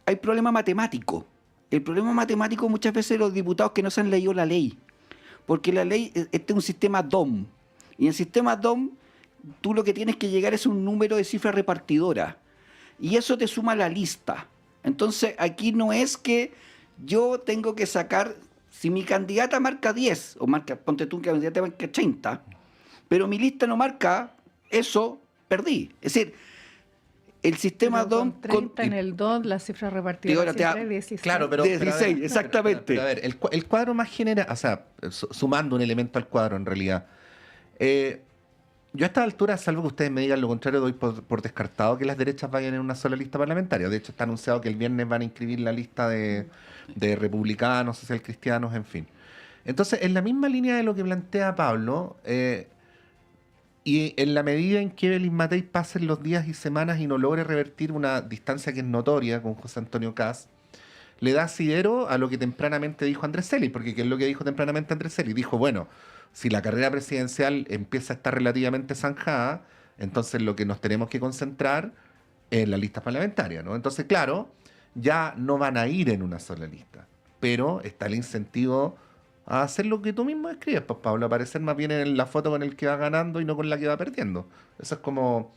Hay problema matemático. El problema matemático muchas veces los diputados que no se han leído la ley. Porque la ley, este es un sistema DOM. Y en el sistema DOM, tú lo que tienes que llegar es un número de cifra repartidora. Y eso te suma la lista. Entonces, aquí no es que yo tengo que sacar, si mi candidata marca 10, o marca, ponte tú que mi candidata marca 30, pero mi lista no marca eso, perdí. Es decir, el sistema DOM... Con 30 en el DOM, la cifra repartidora siempre es 16. Claro, pero... 16, exactamente. Pero a ver, el cuadro más general, o sea, sumando un elemento al cuadro en realidad, yo a esta altura, salvo que ustedes me digan lo contrario, doy por descartado que las derechas vayan en una sola lista parlamentaria. De hecho, está anunciado que el viernes van a inscribir la lista de republicanos, socialcristianos, en fin. Entonces, en la misma línea de lo que plantea Pablo... y en la medida en que Evelyn Matei pasen los días y semanas y no logre revertir una distancia que es notoria con José Antonio Kast, le da asidero a lo que tempranamente dijo Andrés Celis, porque ¿qué es lo que dijo tempranamente Andrés Celis? Dijo, bueno, si la carrera presidencial empieza a estar relativamente zanjada, entonces lo que nos tenemos que concentrar es en la lista parlamentaria, ¿no? Entonces, claro, ya no van a ir en una sola lista, pero está el incentivo a hacer lo que tú mismo escribes, pues, Pablo, aparecer más bien en la foto con el que va ganando y no con la que va perdiendo. Eso es como...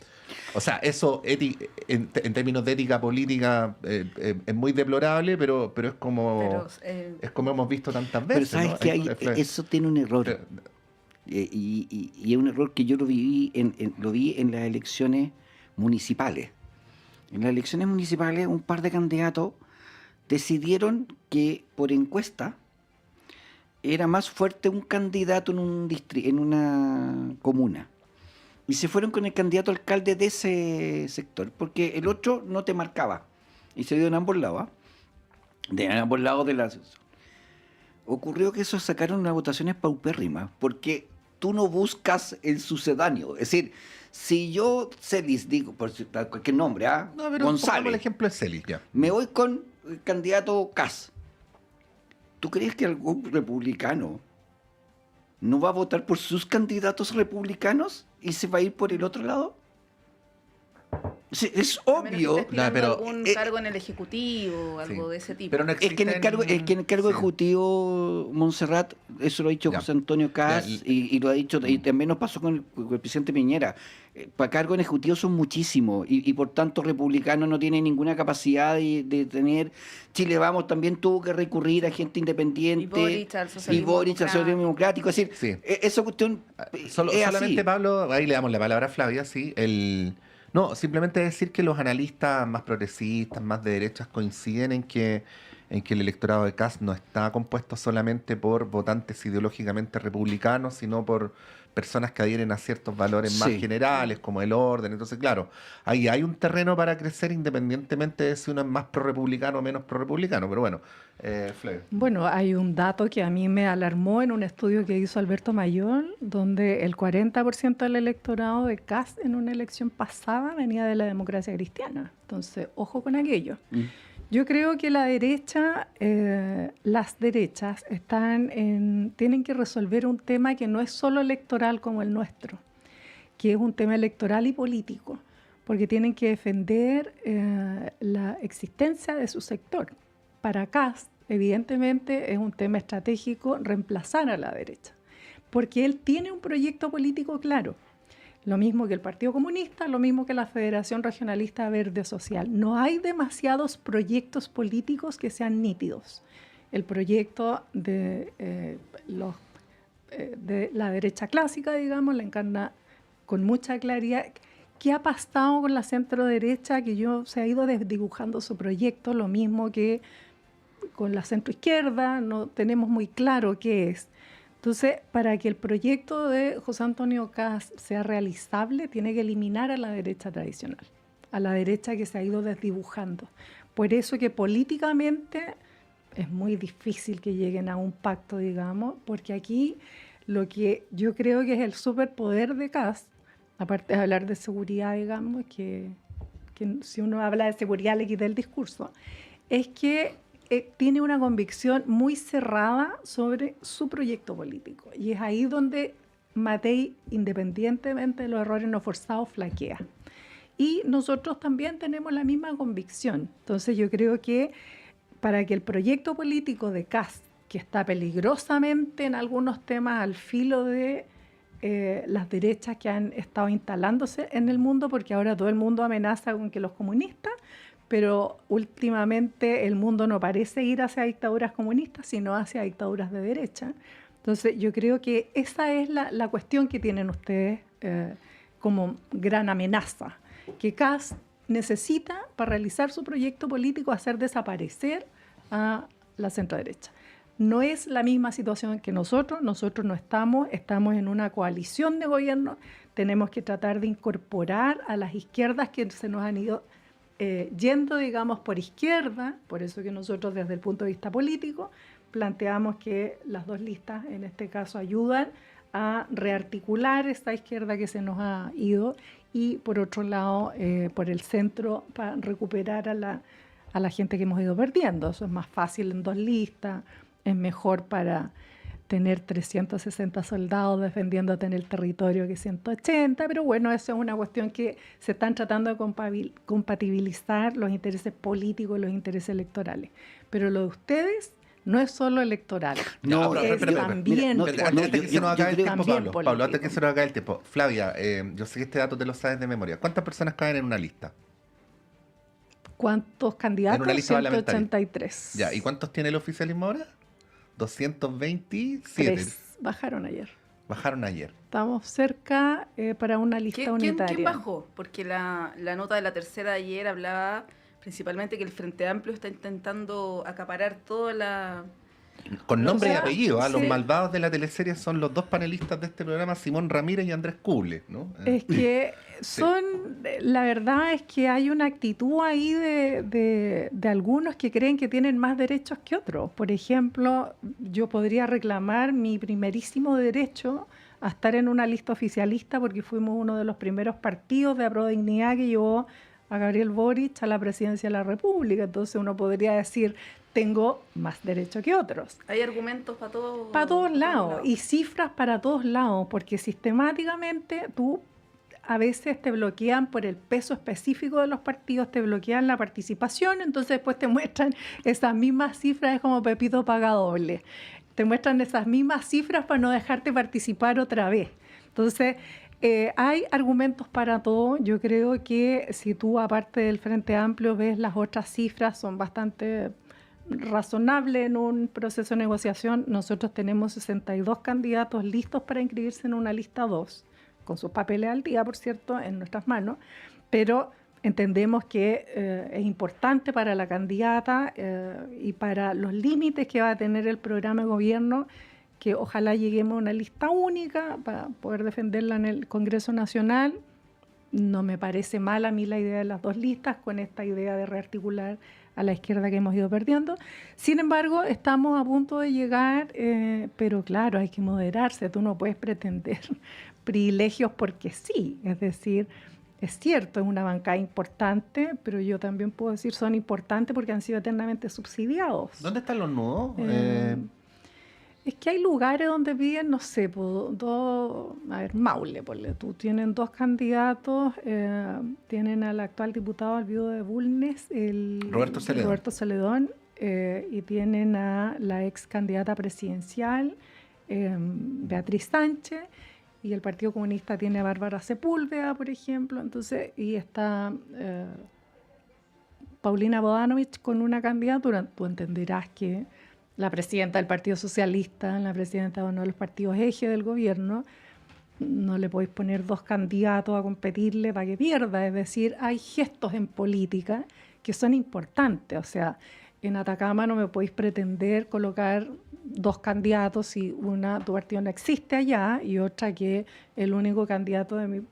O sea, eso en términos de ética política es muy deplorable, pero es como es como hemos visto tantas veces. Pero sabes, ¿no? Que eso tiene un error. Y es un error que yo lo vi en las elecciones municipales. En las elecciones municipales, un par de candidatos decidieron que por encuesta era más fuerte un candidato en una comuna. Y se fueron con el candidato alcalde de ese sector, porque el otro no te marcaba. Y se dio en ambos lados. De ambos lados de la... Ocurrió que eso sacaron unas votaciones paupérrimas, porque tú no buscas el sucedáneo. Es decir, si yo, Celis, digo, por cualquier nombre, no, pero González. El ejemplo es Celis, ya. Me voy con el candidato Kast. ¿Tú crees que algún republicano no va a votar por sus candidatos republicanos y se va a ir por el otro lado? Sí, es A menos que obvio. esté aspirando a algún cargo en el Ejecutivo, algo de ese tipo. Pero no Es que en el cargo, ejecutivo, Montserrat, eso lo ha dicho José Antonio Caz y lo ha dicho, y también nos pasó con el presidente Piñera. Para cargo en ejecutivo son muchísimos y por tanto republicanos no tienen ninguna capacidad de tener. Chile Vamos también tuvo que recurrir a gente independiente. Y Boric al socialismo democrático. Es decir, esa cuestión es solamente así. Pablo, ahí le damos la palabra a Flavia, sí. No, simplemente decir que los analistas más progresistas, más de derechas, coinciden en que el electorado de Kast no está compuesto solamente por votantes ideológicamente republicanos, sino por personas que adhieren a ciertos valores más generales, como el orden. Entonces, claro, ahí hay un terreno para crecer independientemente de si uno es más prorrepublicano o menos prorrepublicano. Pero bueno, Flavia. Bueno, hay un dato que a mí me alarmó en un estudio que hizo Alberto Mayol, donde el 40% del electorado de Kast en una elección pasada venía de la democracia cristiana. Entonces, ojo con aquello. Yo creo que la derecha, las derechas tienen que resolver un tema que no es solo electoral como el nuestro, que es un tema electoral y político, porque tienen que defender la existencia de su sector. Para Kast, evidentemente, es un tema estratégico reemplazar a la derecha, porque él tiene un proyecto político claro. Lo mismo que el Partido Comunista, lo mismo que la Federación Regionalista Verde Social. No hay demasiados proyectos políticos que sean nítidos. El proyecto de la derecha clásica, digamos, la encarna con mucha claridad. ¿Qué ha pasado con la centro derecha? Que se ha ido desdibujando su proyecto, lo mismo que con la centro izquierda, no tenemos muy claro qué es. Entonces, para que el proyecto de José Antonio Kast sea realizable, tiene que eliminar a la derecha tradicional, a la derecha que se ha ido desdibujando. Por eso que políticamente es muy difícil que lleguen a un pacto, digamos, porque aquí lo que yo creo que es el superpoder de Kast, aparte de hablar de seguridad, digamos, que si uno habla de seguridad le quita el discurso, es que tiene una convicción muy cerrada sobre su proyecto político. Y es ahí donde Matei, independientemente de los errores no forzados, flaquea. Y nosotros también tenemos la misma convicción. Entonces yo creo que para que el proyecto político de Kast, que está peligrosamente en algunos temas al filo de las derechas que han estado instalándose en el mundo, porque ahora todo el mundo amenaza con que los comunistas, pero últimamente el mundo no parece ir hacia dictaduras comunistas, sino hacia dictaduras de derecha. Entonces yo creo que esa es la cuestión que tienen ustedes como gran amenaza, que Kast necesita para realizar su proyecto político hacer desaparecer a la centroderecha. No es la misma situación que nosotros no estamos en una coalición de gobierno, tenemos que tratar de incorporar a las izquierdas que se nos han ido yendo, digamos, por izquierda, por eso que nosotros desde el punto de vista político planteamos que las dos listas en este caso ayudan a rearticular esta izquierda que se nos ha ido y por otro lado por el centro para recuperar a la gente que hemos ido perdiendo. Eso es más fácil en dos listas, es mejor para tener 360 soldados defendiéndote en el territorio que 180, pero bueno, eso es una cuestión que se están tratando de compatibilizar los intereses políticos y los intereses electorales. Pero lo de ustedes no es solo electoral, No, es también antes que se nos acabe el tiempo, político. Pablo, antes que se nos acabe el tiempo. Flavia, yo sé que este dato te lo sabes de memoria. ¿Cuántas personas caben en una lista? ¿Cuántos candidatos? En una lista parlamentaria. 183. Ya, ¿y cuántos tiene el oficialismo ahora? 227. 3. Bajaron ayer. Estamos cerca para una lista unitaria. ¿Quién bajó? Porque la nota de la tercera de ayer hablaba principalmente que el Frente Amplio está intentando acaparar toda la... Con nombre y apellido, los malvados de la teleserie son los dos panelistas de este programa, Simón Ramírez y Andrés Kuble, ¿no? Es que la verdad es que hay una actitud ahí de algunos que creen que tienen más derechos que otros. Por ejemplo, yo podría reclamar mi primerísimo derecho a estar en una lista oficialista porque fuimos uno de los primeros partidos de Aprodignidad que llevó a Gabriel Boric a la presidencia de la República. Entonces uno podría decir, tengo más derecho que otros. Hay argumentos para todos. Para todos lados y cifras para todos lados, porque sistemáticamente tú a veces te bloquean por el peso específico de los partidos, te bloquean la participación, entonces después te muestran esas mismas cifras, es como Pepito paga doble. Te muestran esas mismas cifras para no dejarte participar otra vez. Entonces, hay argumentos para todo. Yo creo que si tú, aparte del Frente Amplio, ves las otras cifras, son bastante razonables en un proceso de negociación. Nosotros tenemos 62 candidatos listos para inscribirse en una lista 2, con sus papeles al día, por cierto, en nuestras manos, pero entendemos que es importante para la candidata y para los límites que va a tener el programa de gobierno, que ojalá lleguemos a una lista única para poder defenderla en el Congreso Nacional. No me parece mal a mí la idea de las 2 listas, con esta idea de rearticular a la izquierda que hemos ido perdiendo. Sin embargo, estamos a punto de llegar, pero claro, hay que moderarse. Tú no puedes pretender privilegios porque sí, es decir, es cierto, es una bancada importante, pero yo también puedo decir son importantes porque han sido eternamente subsidiados. ¿Dónde están los nudos? Es que hay lugares donde piden, no sé, Maule, ponle tú, tienen 2 candidatos, tienen al actual diputado al viudo de Bulnes, Roberto Celedón, y tienen a la ex candidata presidencial, Beatriz Sánchez, y el Partido Comunista tiene a Bárbara Sepúlveda, por ejemplo, entonces, y está Paulina Bodanovich con una candidatura. Tú entenderás que la presidenta del Partido Socialista, la presidenta de uno de los partidos eje del gobierno, no le podéis poner 2 candidatos a competirle para que pierda. Es decir, hay gestos en política que son importantes. O sea, en Atacama no me podéis pretender colocar 2 candidatos si tu partido no existe allá y otra que el único candidato de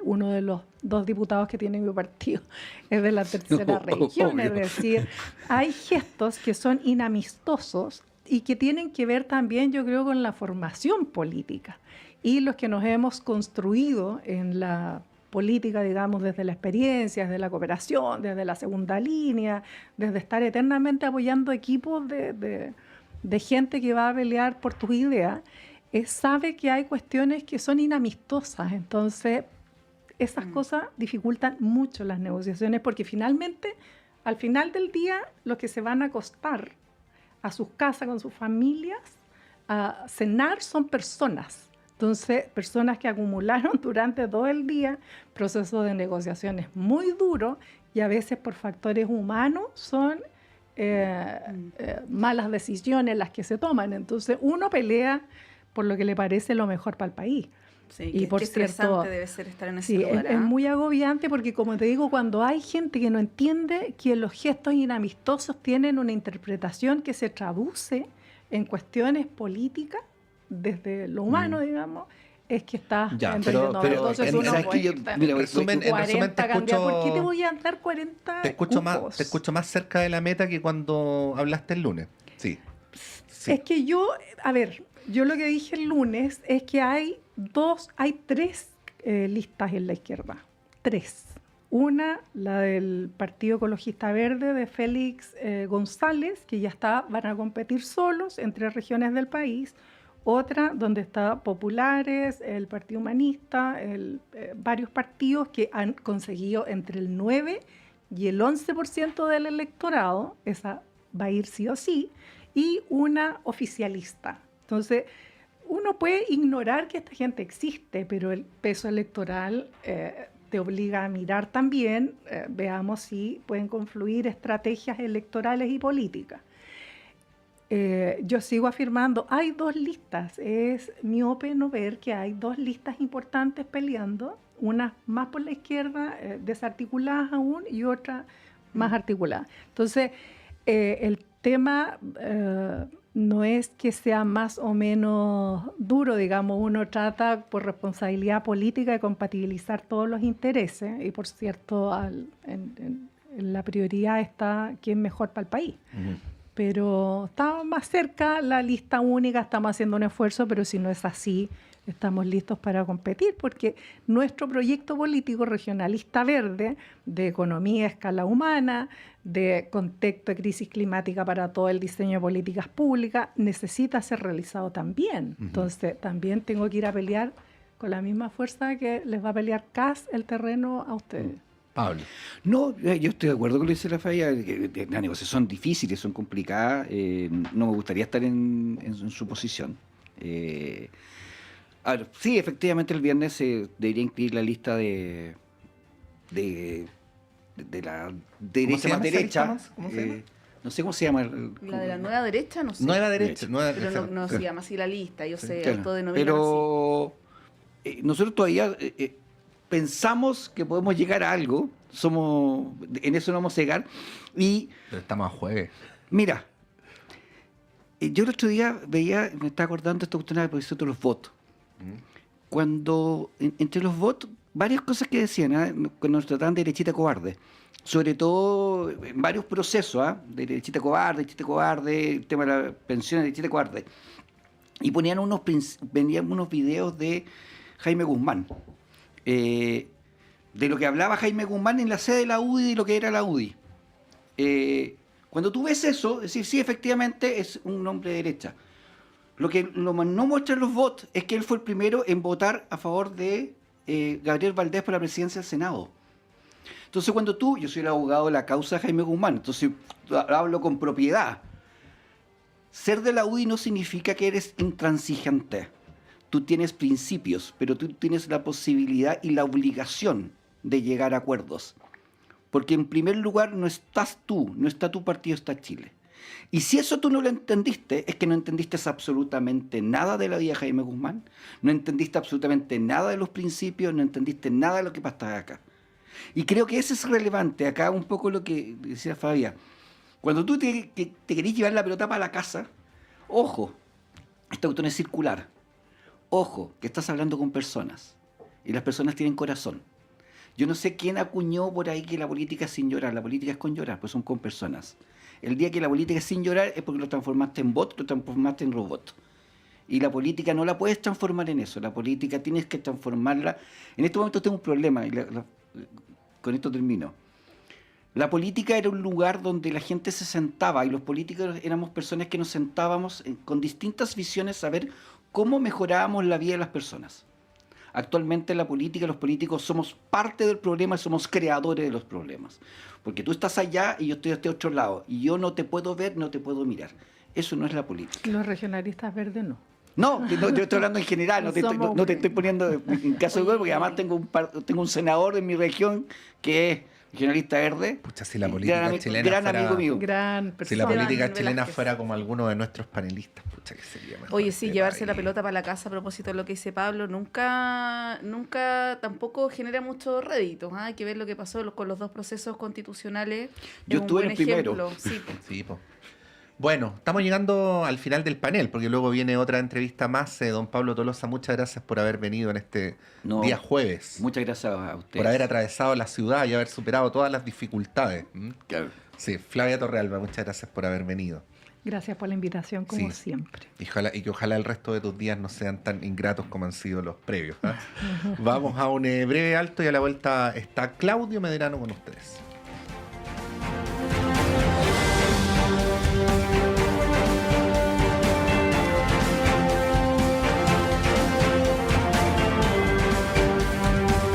uno de los 2 diputados que tiene mi partido es de la tercera región. Obvio. Es decir, hay gestos que son inamistosos y que tienen que ver también, yo creo, con la formación política y los que nos hemos construido en la política, digamos, desde la experiencia, desde la cooperación, desde la segunda línea, desde estar eternamente apoyando equipos de gente que va a pelear por tus ideas, sabe que hay cuestiones que son inamistosas. Entonces, esas cosas dificultan mucho las negociaciones porque finalmente, al final del día, los que se van a acostar a sus casas con sus familias a cenar son personas. Entonces, personas que acumularon durante todo el día procesos de negociaciones muy duros y a veces por factores humanos son malas decisiones las que se toman. Entonces, uno pelea por lo que le parece lo mejor para el país. Sí, y por qué cierto, estresante debe ser estar en ese sí, lugar. es muy agobiante porque, como te digo, cuando hay gente que no entiende que los gestos inamistosos tienen una interpretación que se traduce en cuestiones políticas, desde lo humano, digamos, es que está entendiendo. Entonces uno puede estar en resumen te escucho, ¿por qué te voy a dar 40 te escucho más cerca de la meta que cuando hablaste el lunes. Sí. Es que yo lo que dije el lunes es que hay 3 listas en la izquierda. 3. Una, la del Partido Ecologista Verde de Félix González, que ya van a competir solos en 3 regiones del país. Otra, donde está Populares, el Partido Humanista, varios partidos que han conseguido entre el 9 y el 11% del electorado. Esa va a ir sí o sí. Y una oficialista. Entonces, uno puede ignorar que esta gente existe, pero el peso electoral te obliga a mirar también, veamos si pueden confluir estrategias electorales y políticas. Yo sigo afirmando, hay 2 listas, es miope no ver que hay 2 listas importantes peleando, una más por la izquierda, desarticuladas aún, y otra más articulada. Entonces, el tema no es que sea más o menos duro, digamos, uno trata por responsabilidad política de compatibilizar todos los intereses y, por cierto, en la prioridad está quién es mejor para el país. Pero estamos más cerca, la lista única, estamos haciendo un esfuerzo, pero si no es así, estamos listos para competir, porque nuestro proyecto político regionalista verde, de economía a escala humana, de contexto de crisis climática para todo el diseño de políticas públicas, necesita ser realizado también. Entonces, también tengo que ir a pelear con la misma fuerza que les va a pelear Kast el terreno a ustedes. Pablo. No, yo estoy de acuerdo con lo que dice la Falla. Las negociaciones son difíciles, son complicadas. No me gustaría estar en su posición. A ver, sí, efectivamente el viernes se debería incluir la lista de la derecha más derecha. ¿Cómo se llama? No sé cómo se llama. La de la nueva derecha, no sé. Nueva derecha. Pero no se llama así la lista, yo sé, Claro. autodenominan así. Pero nosotros todavía pensamos que podemos llegar a algo. En eso no vamos a llegar. Y Pero estamos a jueves. mira, yo el otro día me estaba acordando de esta cuestión de de los votos. Cuando entre los votos, varias cosas que decían, cuando nos trataban de derechita cobarde, sobre todo en varios procesos, de derechita cobarde, el tema de la pensión de derechita cobarde, y ponían venían unos videos de Jaime Guzmán, de lo que hablaba Jaime Guzmán en la sede de la UDI y de lo que era la UDI. Cuando tú ves eso, es decir, sí, efectivamente es un hombre de derecha. Lo que no muestran los votos es que él fue el primero en votar a favor de Gabriel Valdés por la presidencia del Senado. Entonces, yo soy el abogado de la causa de Jaime Guzmán, entonces hablo con propiedad. Ser de la UDI no significa que eres intransigente. Tú tienes principios, pero tú tienes la posibilidad y la obligación de llegar a acuerdos. Porque en primer lugar no estás tú, no está tu partido, está Chile. Y si eso tú no lo entendiste, es que no entendiste absolutamente nada de la vida de Jaime Guzmán, no entendiste absolutamente nada de los principios, no entendiste nada de lo que pasa acá. Y creo que eso es relevante, acá un poco lo que decía Fabia. Cuando tú te querés llevar la pelota para la casa, ojo, esta cuestión es circular. Ojo, que estás hablando con personas, y las personas tienen corazón. Yo no sé quién acuñó por ahí que la política es sin llorar, la política es con llorar, pues son con personas. El día que la política es sin llorar es porque lo transformaste en bot, lo transformaste en robot. Y la política no la puedes transformar en eso, la política tienes que transformarla. En este momento tengo un problema, y con esto termino. La política era un lugar donde la gente se sentaba y los políticos éramos personas que nos sentábamos con distintas visiones a ver cómo mejorábamos la vida de las personas. Actualmente en la política, los políticos somos parte del problema y somos creadores de los problemas. Porque tú estás allá y yo estoy a este otro lado. Y yo no te puedo ver, no te puedo mirar. Eso no es la política. Los regionalistas verdes no. No, yo estoy hablando en general, no te estoy poniendo en caso de gol, porque además tengo un senador de mi región que es regionalista verde. Pucha, si la política chilena gran fuera, amigo mío. Gran si persona. la política Velázquez. chilena fuera como alguno de nuestros panelistas, pucha, que sería mejor. Oye, sí, este llevarse país. la pelota para la casa a propósito de lo que dice Pablo, nunca tampoco genera mucho rédito. Hay que ver lo que pasó con los dos procesos constitucionales. Yo Es un estuve en buen el primero. ejemplo. Sí, po. Sí, po. Bueno, estamos llegando al final del panel, porque luego viene otra entrevista más. Don Pablo Tolosa, muchas gracias por haber venido en este día jueves. Muchas gracias a ustedes. Por haber atravesado la ciudad y haber superado todas las dificultades. Claro. Sí, Flavia Torrealba, muchas gracias por haber venido. Gracias por la invitación, como Sí. siempre. Y que ojalá el resto de tus días no sean tan ingratos como han sido los previos. Vamos a un breve alto y a la vuelta está Claudio Medrano con ustedes.